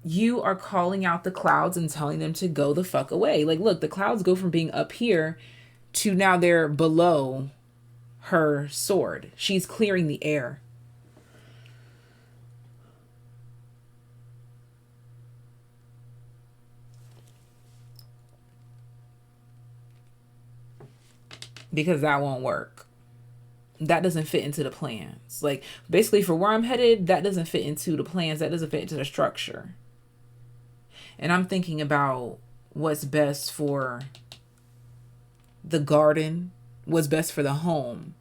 you are calling out the clouds and telling them to go the fuck away. Like, look, the clouds go from being up here to now they're below her sword. She's clearing the air. Because that won't work. That doesn't fit into the plans. Like, basically, for where I'm headed, that doesn't fit into the plans. That doesn't fit into the structure. And I'm thinking about what's best for the garden, what's best for the home.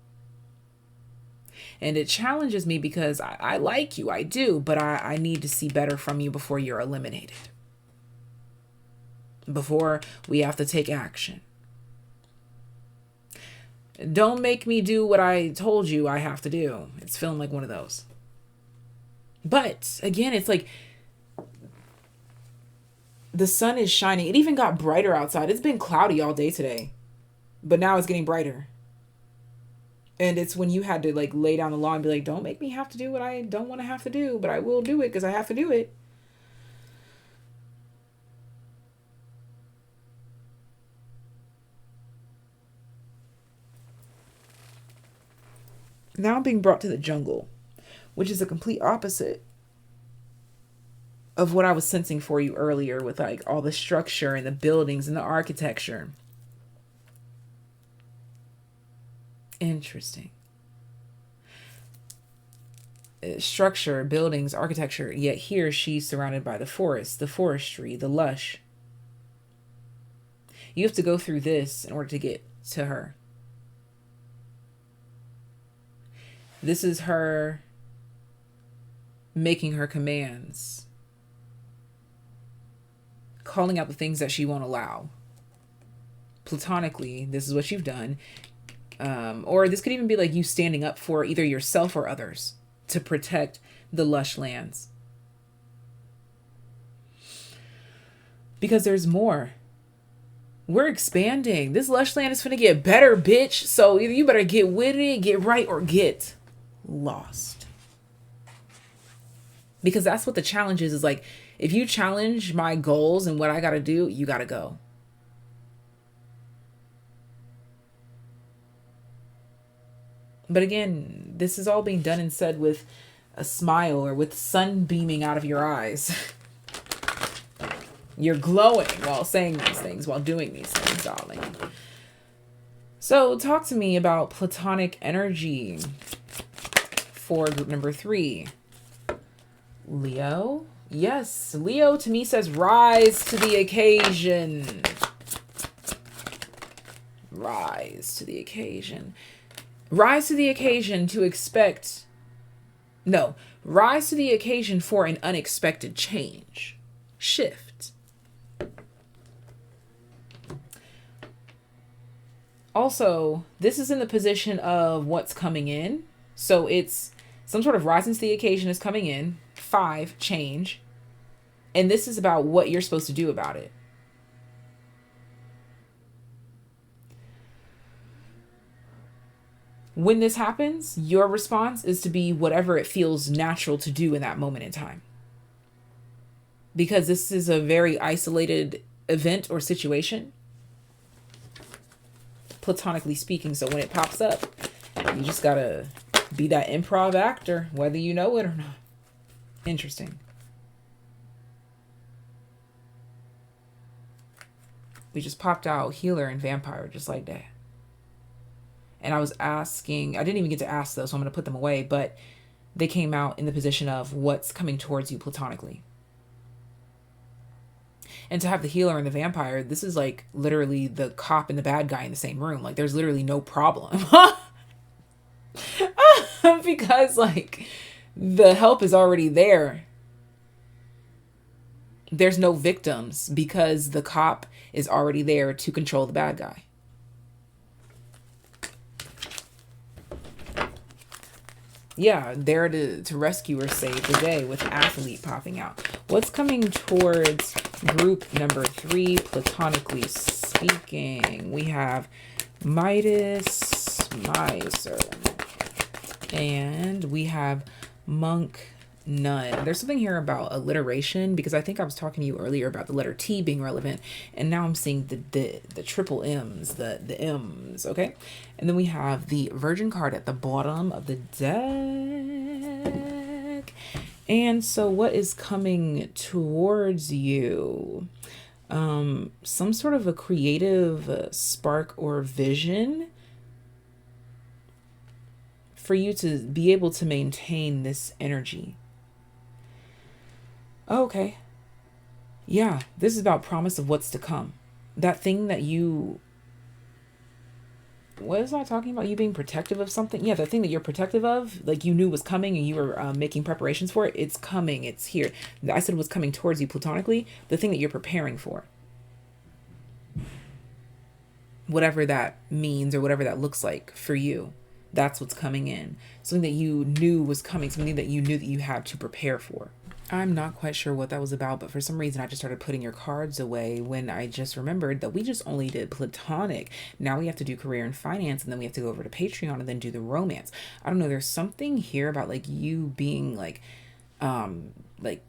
And it challenges me because I like you, I do, but I need to see better from you before you're eliminated. Before we have to take action. Don't make me do what I told you I have to do. It's feeling like one of those. But again, it's like the sun is shining. It even got brighter outside. It's been cloudy all day today, but now it's getting brighter. And it's when you had to like lay down the law and be like, don't make me have to do what I don't want to have to do, but I will do it because I have to do it. Now I'm being brought to the jungle, which is a complete opposite of what I was sensing for you earlier with like all the structure and the buildings and the architecture. Interesting. Structure, buildings, architecture, yet here she's surrounded by the forest, the forestry, the lush. You have to go through this in order to get to her. This is her making her commands, calling out the things that she won't allow. Platonically, this is what you've done. Or this could even be like you standing up for either yourself or others to protect the lush lands. Because there's more. We're expanding. This lush land is finna get better, bitch. So either you better get with it, get right, or get lost. Because that's what the challenge is like, if you challenge my goals and what I gotta do, you gotta go. But again, this is all being done and said with a smile or with sun beaming out of your eyes. You're glowing while saying these things, while doing these things, darling. So talk to me about platonic energy for group number 3. Leo? Yes, Leo to me says rise to the occasion. Rise to the occasion. Rise to the occasion to expect... No, rise to the occasion for an unexpected change. Shift. Also, this is in the position of what's coming in. So it's some sort of rising to the occasion is coming in. 5, change. And this is about what you're supposed to do about it. When this happens, your response is to be whatever it feels natural to do in that moment in time. Because this is a very isolated event or situation, platonically speaking. So when it pops up, you just gotta be that improv actor, whether you know it or not. Interesting. We just popped out healer and vampire just like that. And I was asking, I didn't even get to ask those, so I'm going to put them away, but they came out in the position of what's coming towards you platonically. And to have the healer and the vampire, this is like literally the cop and the bad guy in the same room. Like there's literally no problem. Because like the help is already there. There's no victims because the cop is already there to control the bad guy. Yeah, there to rescue or save the day with athlete popping out. What's coming towards group number 3, platonically speaking? We have Midas, Miser, and we have Monk, Nun. There's something here about alliteration, because I think I was talking to you earlier about the letter T being relevant, and now I'm seeing the triple M's, the M's, okay? And then we have the Virgin card at the bottom of the deck. And so what is coming towards you? Some sort of a creative spark or vision for you to be able to maintain this energy. Okay. Yeah, this is about promise of what's to come. That thing that you... What is I talking about? You being protective of something? Yeah, the thing that you're protective of, like you knew was coming and you were making preparations for it. It's coming. It's here. I said what's coming towards you platonically. The thing that you're preparing for. Whatever that means or whatever that looks like for you. That's what's coming in. Something that you knew was coming. Something that you knew that you had to prepare for. I'm not quite sure what that was about, but for some reason I just started putting your cards away when I just remembered that we just only did platonic. Now we have to do career and finance, and then we have to go over to Patreon and then do the romance. I don't know. There's something here about like you being like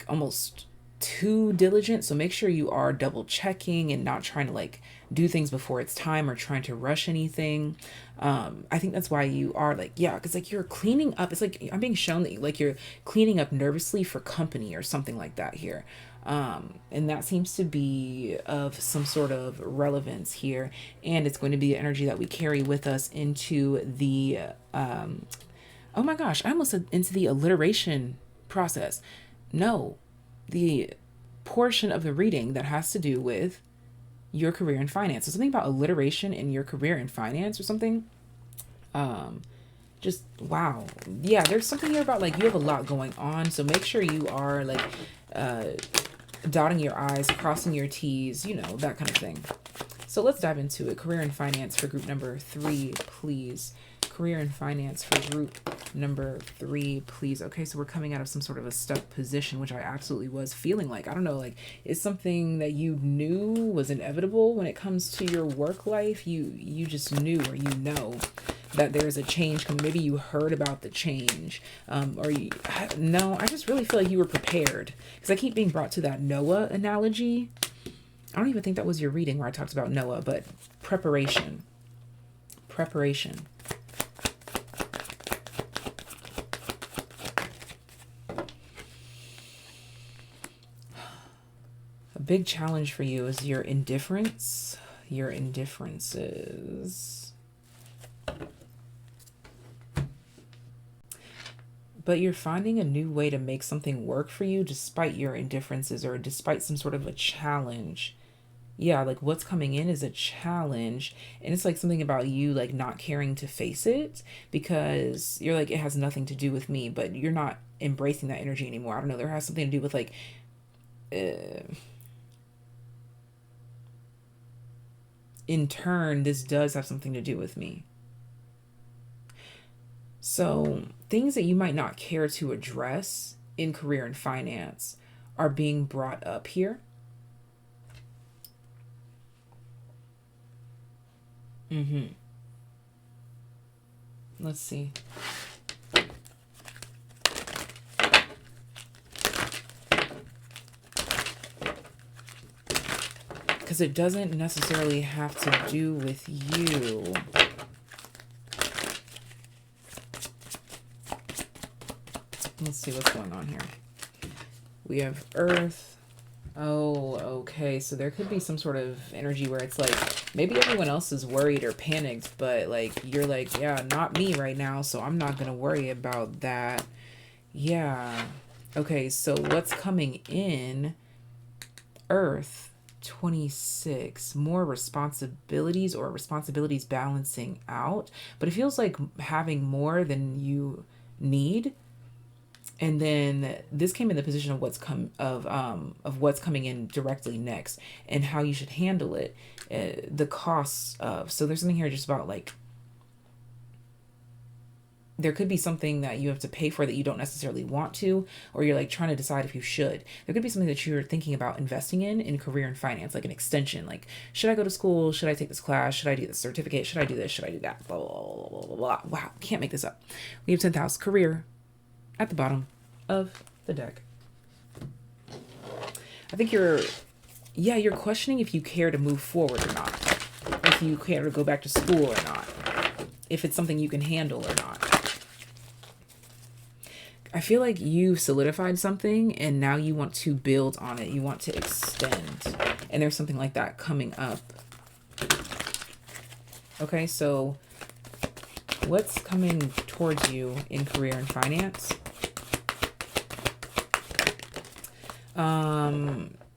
almost too diligent. So make sure you are double checking and not trying to like do things before it's time or trying to rush anything. I think that's why you are like, yeah, because like you're cleaning up. It's like I'm being shown that you're cleaning up nervously for company or something like that here. And that seems to be of some sort of relevance here. And it's going to be the energy that we carry with us into the, oh my gosh, I almost said into the alliteration process. No, the portion of the reading that has to do with your career and finance. So something about alliteration in your career and finance or something. Just wow. Yeah, there's something here about like you have a lot going on. So make sure you are like dotting your I's, crossing your T's, you know, that kind of thing. So let's dive into it. Career and finance for group number 3, please. Career and finance for group number 3, please. Okay, so we're coming out of some sort of a stuck position, which I absolutely was feeling like. I don't know, like, is something that you knew was inevitable when it comes to your work life? You just knew, or you know that there's a change coming. Maybe you heard about the change, no, I just really feel like you were prepared, because I keep being brought to that Noah analogy. I don't even think that was your reading where I talked about Noah, but preparation. A big challenge for you is your indifference, your indifferences. But you're finding a new way to make something work for you despite your indifferences or despite some sort of a challenge. Yeah, like what's coming in is a challenge, and it's like something about you like not caring to face it because you're like, it has nothing to do with me, but you're not embracing that energy anymore. I don't know, there has something to do with like in turn, this does have something to do with me. So things that you might not care to address in career and finance are being brought up here. Let's see. Because it doesn't necessarily have to do with you. Let's see what's going on here. We have Earth. Oh, okay. So there could be some sort of energy where it's like, maybe everyone else is worried or panicked, but like, you're like, yeah, not me right now, so I'm not going to worry about that. Yeah. Okay, so what's coming in? Earth, 26, more responsibilities or responsibilities balancing out, but it feels like having more than you need. And then this came in the position of what's coming in directly next and how you should handle it, the costs of. So there's something here just about like there could be something that you have to pay for that you don't necessarily want to, or you're like trying to decide if you should. There could be something that you're thinking about investing in career and finance, like an extension. Like, should I go to school? Should I take this class? Should I do this certificate? Should I do this? Should I do that? Blah, blah, blah, blah, blah, blah. Wow, can't make this up. We have 10th house, career, at the bottom of the deck. I think you're questioning if you care to move forward or not. If you care to go back to school or not. If it's something you can handle or not. I feel like you've solidified something and now you want to build on it. You want to extend. And there's something like that coming up. Okay, so what's coming towards you in career and finance?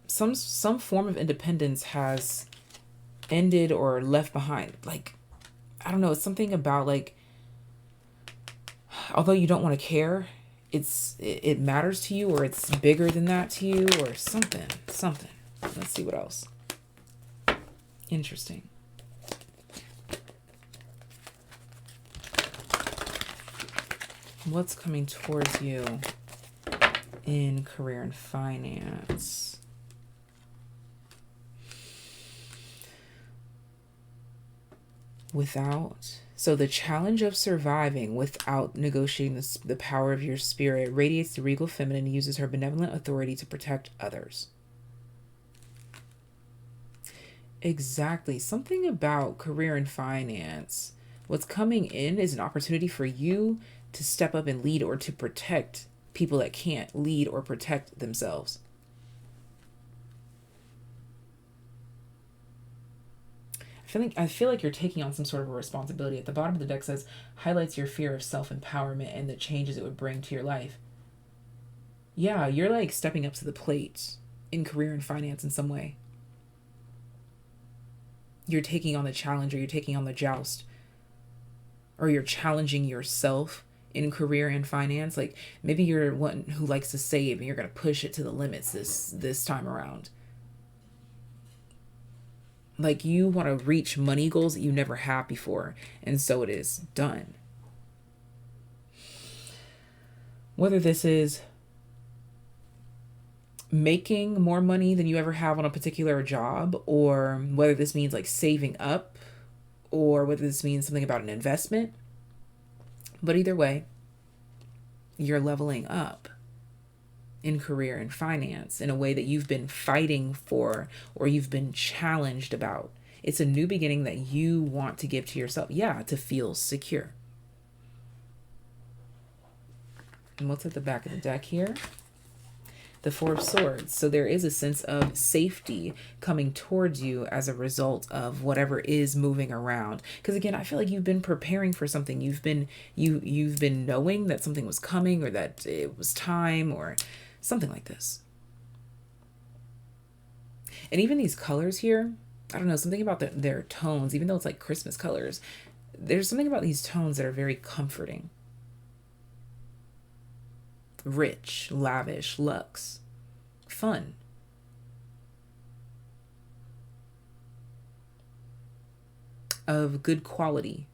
Some form of independence has ended or left behind. Like, I don't know, it's something about like, although you don't want to care, it matters to you, or it's bigger than that to you, or something. Let's see what else. Interesting. What's coming towards you in career and finance? So the challenge of surviving without negotiating the power of your spirit radiates the regal feminine and uses her benevolent authority to protect others. Exactly. Something about career and finance. What's coming in is an opportunity for you to step up and lead, or to protect people that can't lead or protect themselves. I feel like you're taking on some sort of a responsibility. At the bottom of the deck says, highlights your fear of self-empowerment and the changes it would bring to your life. Yeah, you're like stepping up to the plate in career and finance in some way. You're taking on the challenge, or you're taking on the joust, or you're challenging yourself in career and finance. Like maybe you're one who likes to save and you're going to push it to the limits this time around. Like you want to reach money goals that you never had before. And so it is done. Whether this is making more money than you ever have on a particular job, or whether this means like saving up, or whether this means something about an investment. But either way, you're leveling up in career and finance in a way that you've been fighting for, or you've been challenged about. It's a new beginning that you want to give to yourself. Yeah, to feel secure. And what's at the back of the deck here? The Four of Swords. So there is a sense of safety coming towards you as a result of whatever is moving around. Because again, I feel like you've been preparing for something. You've been knowing that something was coming, or that it was time, or something like this. And even these colors here, I don't know, something about their tones, even though it's like Christmas colors, there's something about these tones that are very comforting. Rich, lavish, luxe, fun. Of good quality.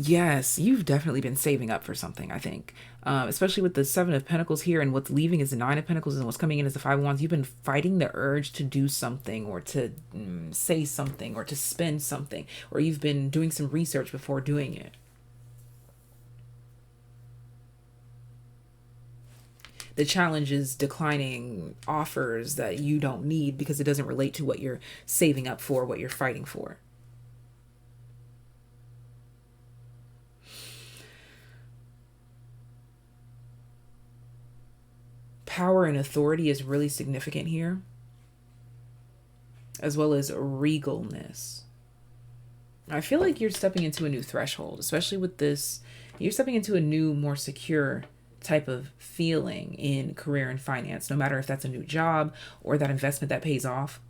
Yes, you've definitely been saving up for something, I think. Especially with the Seven of Pentacles here, and what's leaving is the Nine of Pentacles, and what's coming in is the Five of Wands. You've been fighting the urge to do something, or to say something, or to spend something, or you've been doing some research before doing it. The challenge is declining offers that you don't need because it doesn't relate to what you're saving up for, what you're fighting for. Power and authority is really significant here, as well as regalness. I feel like you're stepping into a new threshold, especially with this You're stepping into a new, more secure type of feeling in career and finance, no matter if that's a new job or that investment that pays off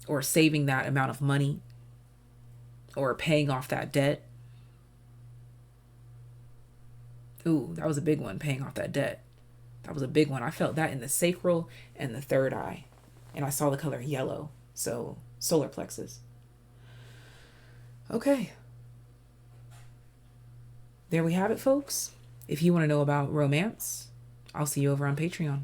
or saving that amount of money or paying off that debt. Ooh, that was a big one, paying off that debt. That was a big one. I felt that in the sacral and the third eye. And I saw the color yellow. So, solar plexus. Okay. There we have it, folks. If you want to know about romance, I'll see you over on Patreon.